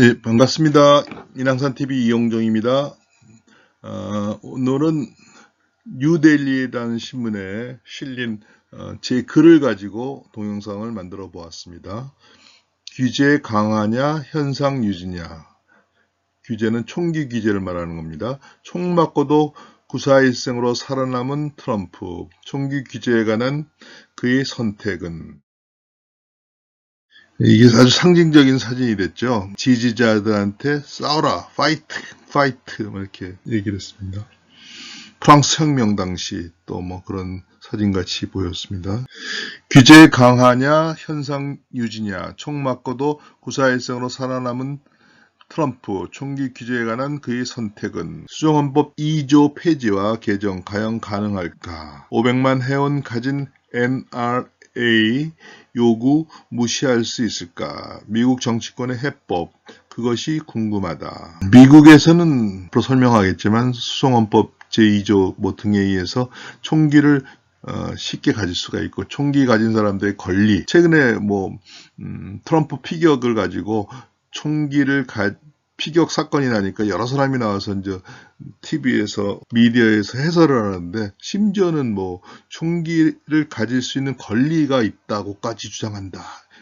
네, 반갑습니다. 인왕산TV 이영종입니다. 오늘은 뉴델리라는 신문에 실린 제 글을 가지고 동영상을 만들어 보았습니다. 규제 강화냐 현상 유지냐. 규제는 총기 규제를 말하는 겁니다. 총 맞고도 구사일생으로 살아남은 트럼프. 총기 규제에 관한 그의 선택은. 이게 아주 상징적인 사진이 됐죠. 지지자들한테 싸워라, 파이트 이렇게 얘기를 했습니다. 프랑스 혁명 당시 또 뭐 그런 사진같이 보였습니다. 규제 강화냐 현상 유지냐. 총 맞고도 구사일생으로 살아남은 트럼프. 총기 규제에 관한 그의 선택은. 수정헌법 2조 폐지와 개정 과연 가능할까. 500만 회원 가진 NRA 요구 무시할 수 있을까? 미국 정치권의 해법, 그것이 궁금하다. 미국에서는 앞으로 설명하겠지만 수송헌법 제2조 등에 의해서 총기를 쉽게 가질 수가 있고, 총기 가진 사람들의 권리, 최근에 트럼프 피격을 가지고 총기를 피격 사건이 나니까 여러 사람이 나와서 이제 TV에서 미디어에서 해설을 하는데, 심지어는 총기를 가질 수 있는 권리가 있다고까지 주장한다.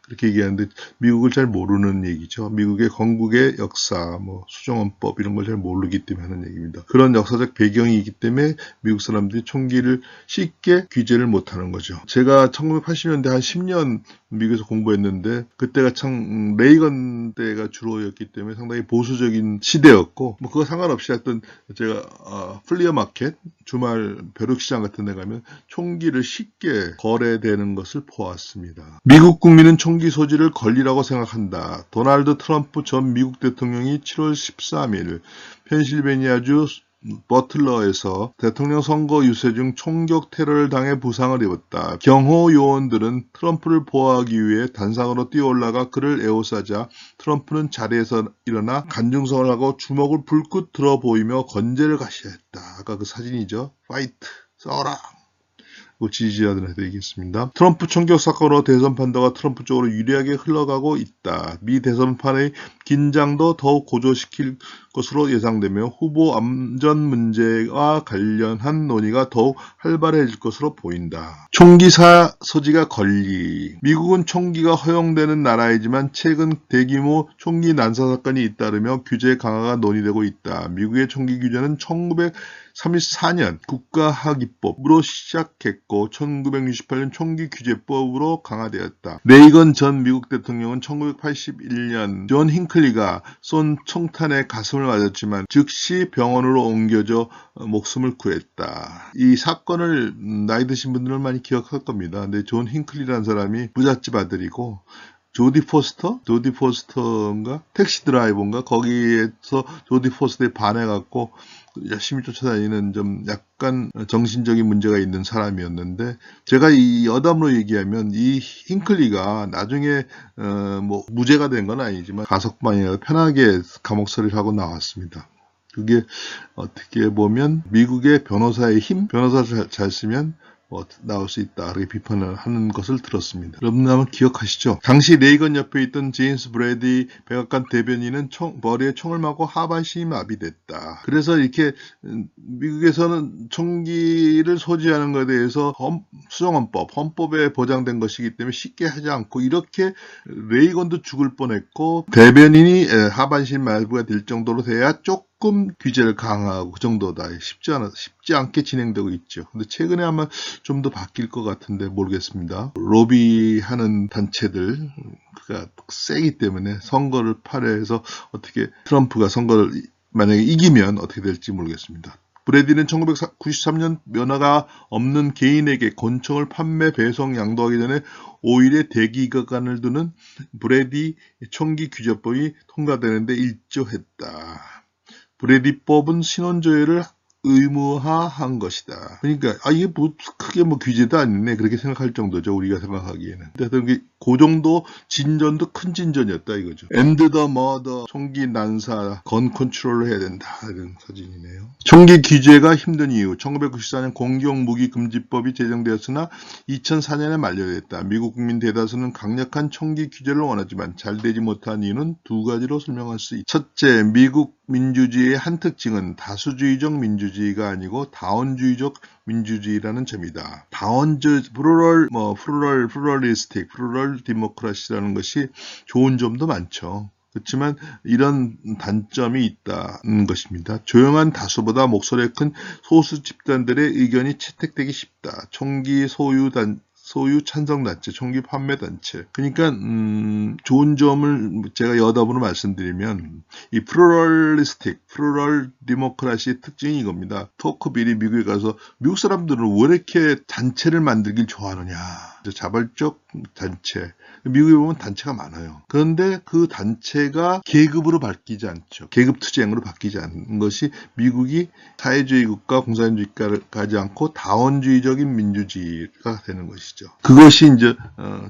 그렇게 얘기하는데 미국을 잘 모르는 얘기죠. 미국의 건국의 역사, 수정헌법 이런 걸 잘 모르기 때문에 하는 얘기입니다. 그런 역사적 배경이 있기 때문에 미국 사람들이 총기를 쉽게 규제를 못하는 거죠. 제가 1980년대 한 10년 미국에서 공부했는데, 그때가 참 레이건 때가 주로였기 때문에 상당히 보수적인 시대였고, 그거 상관없이 하여튼 제가 플리어 마켓, 주말 벼룩시장 같은 데 가면 총기를 쉽게 거래되는 것을 보았습니다. 미국 국민은 총기 소지를 권리라고 생각한다. 도널드 트럼프 전 미국 대통령이 7월 13일 펜실베니아주 버틀러에서 대통령 선거 유세 중 총격 테러를 당해 부상을 입었다. 경호 요원들은 트럼프를 보호하기 위해 단상으로 뛰어올라가 그를 에워싸자 트럼프는 자리에서 일어나 간중성을 하고 주먹을 불긋 들어 보이며 건재를 가시했다. 아까 그 사진이죠. 파이트, 싸워라. 지지자들한테 얘기했습니다. 트럼프 총격 사건으로 대선 판도가 트럼프 쪽으로 유리하게 흘러가고 있다. 미 대선판의 긴장도 더욱 고조시킬 것으로 예상되며 후보 안전 문제와 관련한 논의가 더욱 활발해질 것으로 보인다. 총기 소지가 권리. 미국은 총기가 허용되는 나라이지만 최근 대규모 총기 난사 사건이 잇따르며 규제 강화가 논의되고 있다. 미국의 총기 규제는 1934년 국가학위법으로 시작했고 1968년 총기규제법으로 강화되었다. 레이건 전 미국 대통령은 1981년 존 힝클리가 쏜 총탄에 가슴을 맞았지만 즉시 병원으로 옮겨져 목숨을 구했다. 이 사건을 나이 드신 분들은 많이 기억할 겁니다. 근데 존 힝클리라는 사람이 부잣집 아들이고, 조디 포스터인가? 택시 드라이버인가? 거기에서 조디 포스터에 반해갖고 열심히 쫓아다니는 좀 약간 정신적인 문제가 있는 사람이었는데, 제가 이 여담으로 얘기하면 이 힝클리가 나중에 무죄가 된 건 아니지만 가석방이라 편하게 감옥살이를 하고 나왔습니다. 그게 어떻게 보면 미국의 변호사의 힘, 변호사를 잘 쓰면 나올 수 있다. 이렇게 비판을 하는 것을 들었습니다. 여러분 아마 기억하시죠? 당시 레이건 옆에 있던 제임스 브래디 백악관 대변인은 머리에 총을 맞고 하반신이 마비됐다. 그래서 이렇게 미국에서는 총기를 소지하는 것에 대해서 헌법에 보장된 것이기 때문에 쉽게 하지 않고, 이렇게 레이건도 죽을 뻔했고 대변인이 하반신 마비가 될 정도로 돼야 조금 규제를 강화하고 그 정도다. 쉽지 않게 진행되고 있죠. 근데 최근에 아마 좀 더 바뀔 것 같은데 모르겠습니다. 로비하는 단체들 가 세기 때문에 선거를 팔해서 어떻게 트럼프가 선거를 만약에 이기면 어떻게 될지 모르겠습니다. 브래디는 1993년 면허가 없는 개인에게 권총을 판매, 배송, 양도하기 전에 5일의 대기 기간을 두는 브래디 총기 규제법이 통과되는데 일조했다. 브래디법은 신원조회를 의무화한 것이다. 그러니까 이게 뭐 크게 뭐 규제도 아니네 그렇게 생각할 정도죠. 우리가 생각하기에는. 근데 그 정도 진전도 큰 진전이었다 이거죠. 엔드 더 머더 총기 난사 건 컨트롤을 해야 된다 이런 사진이네요. 총기 규제가 힘든 이유 1994년 공격무기금지법이 제정되었으나 2004년에 만료됐다. 미국 국민 대다수는 강력한 총기 규제를 원하지만 잘 되지 못한 이유는 두 가지로 설명할 수 있다. 첫째, 미국 민주주의의 한 특징은 다수주의적 민주주의가 아니고 다원주의적 민주주의라는 점이다. 플루럴리스틱, 플루럴 디모크라시라는 것이 좋은 점도 많죠. 그렇지만 이런 단점이 있다는 것입니다. 조용한 다수보다 목소리가 큰 소수 집단들의 의견이 채택되기 쉽다. 총기 소유 찬성단체, 총기 판매단체. 그러니까 좋은 점을 제가 여담으로 말씀드리면 이 플루럴 디모크라시의 특징이 이겁니다. 토크빌이 미국에 가서 미국 사람들은 왜 이렇게 단체를 만들길 좋아하느냐. 자발적 단체. 미국에 보면 단체가 많아요. 그런데 그 단체가 계급으로 바뀌지 않죠. 계급 투쟁으로 바뀌지 않는 것이 미국이 사회주의 국가, 공산주의 국가를 가지 않고 다원주의적인 민주주의가 되는 것이죠. 그것이 이제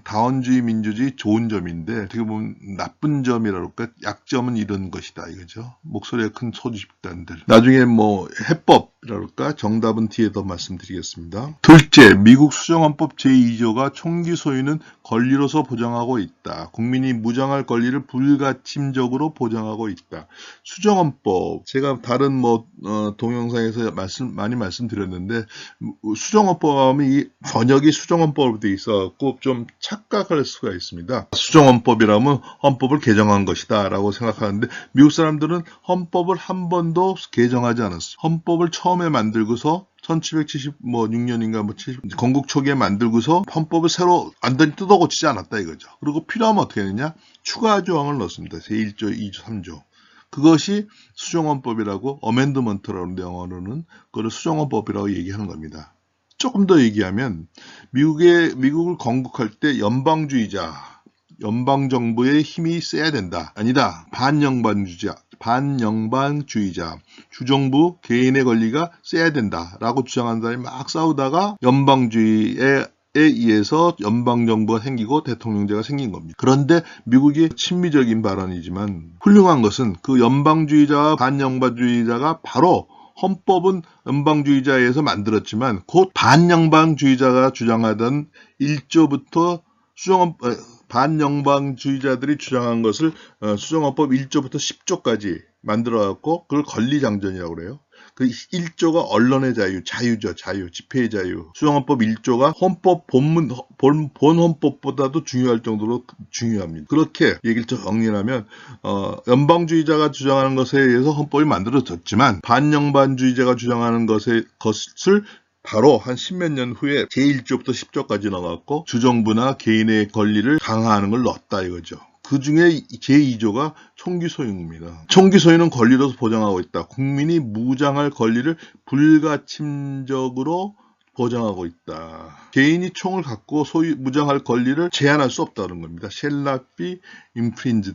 다원주의 민주주의 좋은 점인데 어떻게 보면 나쁜 점이라 그럴까? 약점은 이런 것이다 이거죠. 목소리가 큰 소수 집단들. 나중에 뭐 해법이라 그럴까? 정답은 뒤에 더 말씀드리겠습니다. 둘째, 미국 수정헌법 제2조가 총기 소유는 권리로서 보장하고 있다. 국민이 무장할 권리를 불가침적으로 보장하고 있다. 수정헌법 제가 다른 동영상에서 많이 말씀드렸는데 수정헌법 하면 이 번역이 수정헌법으로 되어 있어갖고 좀 착각할 수가 있습니다. 수정헌법이라면 헌법을 개정한 것이다 라고 생각하는데 미국 사람들은 헌법을 한 번도 개정하지 않았어요. 헌법을 처음에 만들고서 1776년인가 70, 건국 초기에 만들고서 헌법을 새로 완전히 뜯어고치지 않았다 이거죠. 그리고 필요하면 어떻게 했느냐? 추가 조항을 넣습니다. 제1조, 2조, 3조. 그것이 수정헌법이라고 어멘드먼트라고 하는데 영어로는 그걸 수정헌법이라고 얘기하는 겁니다. 조금 더 얘기하면 미국을 건국할 때 연방정부의 힘이 세야 된다. 아니다. 반영반주의자, 주정부 개인의 권리가 세야 된다라고 주장하는 사람이 막 싸우다가 연방주의에 의해서 연방정부가 생기고 대통령제가 생긴 겁니다. 그런데 미국이 친미적인 발언이지만 훌륭한 것은 그 연방주의자와 반영반주의자가 바로 헌법은 연방주의자에서 만들었지만 곧 반연방주의자가 주장하던 1조부터 반연방주의자들이 주장한 것을 수정헌법 1조부터 10조까지 만들어갖고 그걸 권리장전이라고 그래요. 그 1조가 언론의 자유죠. 집회의 자유. 수정헌법 1조가 본 헌법보다도 중요할 정도로 중요합니다. 그렇게 얘기를 정리하면 연방주의자가 주장하는 것에 의해서 헌법이 만들어졌지만 반연방주의자가 주장하는 것을 바로 한 십몇 년 후에 제1조부터 10조까지 넣어갖고 주정부나 개인의 권리를 강화하는 걸 넣었다 이거죠. 그 중에 제2조가 총기 소유입니다. 총기 소유는 권리로서 보장하고 있다. 국민이 무장할 권리를 불가침적으로 보장하고 있다. 개인이 총을 갖고 무장할 권리를 제한할 수 없다는 겁니다. shall not be infringed.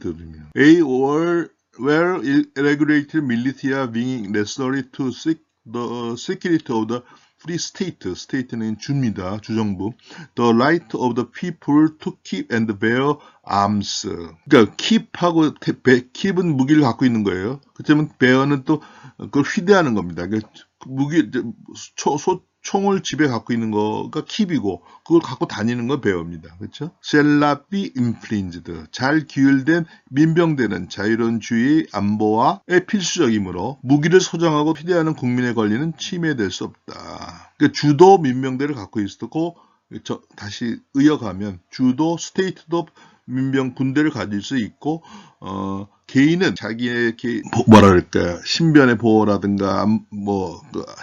A or where regulated military being necessary to seek the security of the free state는 주입니다. 주정부. The right of the people to keep and bear arms. 그러니까 keep은 무기를 갖고 있는 거예요. 그렇다면 bear는 또 그걸 휘대하는 겁니다. 그러니까 총을 집에 갖고 있는 거가 keep이고 그걸 갖고 다니는 건 bear입니다. 그렇죠? Shall not be infringed. 잘 규율된 민병대는 자유로운 주의 안보와의 필수적이므로 무기를 소장하고 휘대하는 국민의 권리는 침해될 수 없다. 그러니까 주도 민병대를 갖고 있었고 다시 이어가면 주도 스테이트도 군대를 가질 수 있고 개인은 자기의 신변의 보호라든가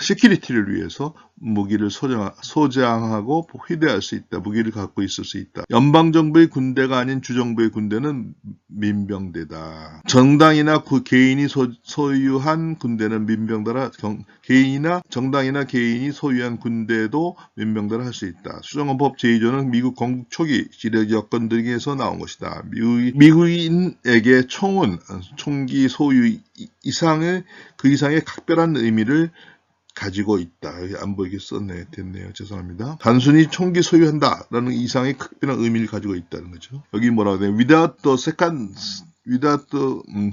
시큐리티를 위해서 무기를 소장하고 휘대할 수 있다. 무기를 갖고 있을 수 있다. 연방정부의 군대가 아닌 주정부의 군대는 민병대다. 정당이나 개인이 소유한 군대는 민병대라 정당이나 개인이 소유한 군대도 민병대라 할 수 있다. 수정헌법 제2조는 미국 건국 초기 지력 여건 등에서 나온 것이다. 미국인에게 총기 소유 그 이상의 각별한 의미를 가지고 있다. 여기 안 보이게 됐네요. 죄송합니다. 단순히 총기 소유한다라는 이상의 극변한 의미를 가지고 있다는 거죠. 여기 뭐라고 해야 돼? Without the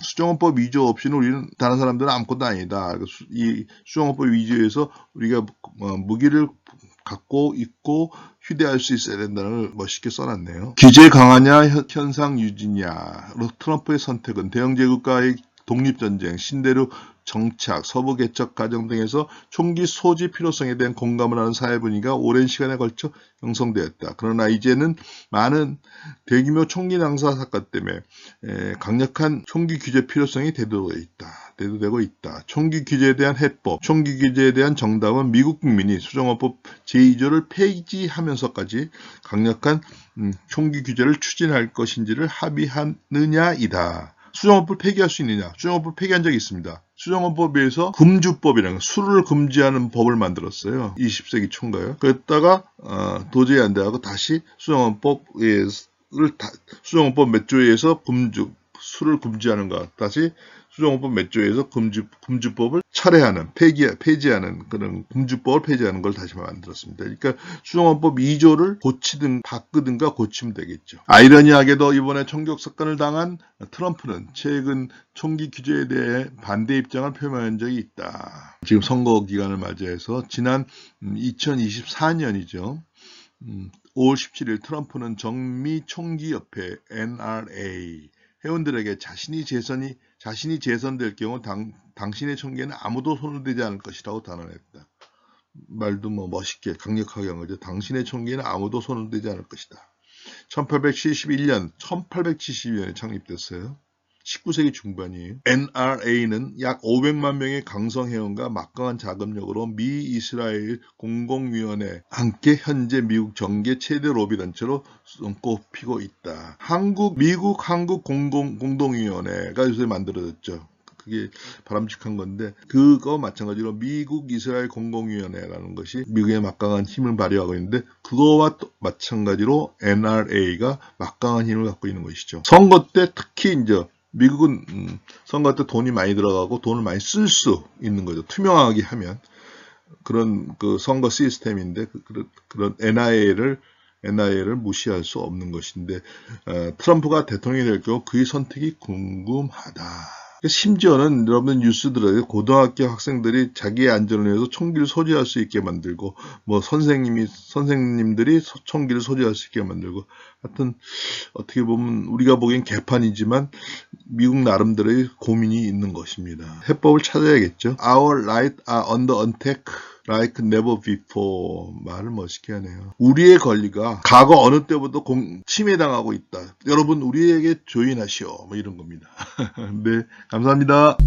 수정헌법 위조 없이는 우리는 다른 사람들은 아무것도 아니다. 이 수정헌법 위조에서 우리가 무기를 갖고 있고 휴대할 수 있어야 된다는 걸 멋있게 써놨네요. 규제 강화냐 현상 유지냐. 트럼프의 선택은 대영제국가의 독립전쟁, 신대륙 정착, 서부 개척 과정 등에서 총기 소지 필요성에 대한 공감을 하는 사회 분위기가 오랜 시간에 걸쳐 형성되었다. 그러나 이제는 많은 대규모 총기 낭사 사건 때문에 강력한 총기 규제 필요성이 대두되고 있다. 총기 규제에 대한 해법, 총기 규제에 대한 정답은 미국 국민이 수정헌법 제2조를 폐지하면서까지 강력한 총기 규제를 추진할 것인지를 합의하느냐이다. 수정헌법을 폐기할 수 있느냐? 수정헌법을 폐기한 적이 있습니다. 수정헌법에서 금주법이라는 술을 금지하는 법을 만들었어요. 20세기 초인가요? 그랬다가 도저히 안 돼가고 다시 수정헌법 몇 조에 의해서 술을 금지하는 것, 다시 수정헌법 몇 조에 의해서 금주법을 철회하는, 폐지하는 그런 금주법을 폐지하는 걸 다시 만들었습니다. 그러니까 수정헌법 2조를 바꾸든가 고치면 되겠죠. 아이러니하게도 이번에 총격 사건을 당한 트럼프는 최근 총기 규제에 대해 반대 입장을 표명한 적이 있다. 지금 선거 기간을 맞이해서 지난 2024년이죠. 5월 17일 트럼프는 정미 총기협회 NRA 회원들에게 자신이 재선될 경우 당신의 총기에는 아무도 손을 대지 않을 것이라고 단언했다. 말도 멋있게 강력하게 한 거죠. 당신의 총기에는 아무도 손을 대지 않을 것이다. 1872년에 창립됐어요. 19세기 중반이에요. NRA는 약 500만 명의 강성 회원과 막강한 자금력으로 미-이스라엘 공공위원회 함께 현재 미국 정계 최대 로비 단체로 손꼽히고 있다. 미국 한국 공동위원회가 요새 만들어졌죠. 그게 바람직한 건데 그거 마찬가지로 미국 이스라엘 공공위원회라는 것이 미국의 막강한 힘을 발휘하고 있는데 그거와 또 마찬가지로 NRA가 막강한 힘을 갖고 있는 것이죠. 선거 때 특히 이제 미국은 선거 때 돈이 많이 들어가고 돈을 많이 쓸 수 있는 거죠. 투명하게 하면 그런 그 선거 시스템인데 그런 NRA를 무시할 수 없는 것인데 트럼프가 대통령이 될 경우 그의 선택이 궁금하다. 심지어는 여러분 뉴스 들어요. 고등학교 학생들이 자기의 안전을 위해서 총기를 소지할 수 있게 만들고 선생님들이 총기를 소지할 수 있게 만들고 하여튼 어떻게 보면 우리가 보기엔 개판이지만 미국 나름대로의 고민이 있는 것입니다. 해법을 찾아야겠죠. Our rights are under attack like never before. 말을 멋있게 하네요. 우리의 권리가 과거 어느 때보다 침해당하고 있다. 여러분 우리에게 조인하시오. 이런 겁니다. 네, 감사합니다.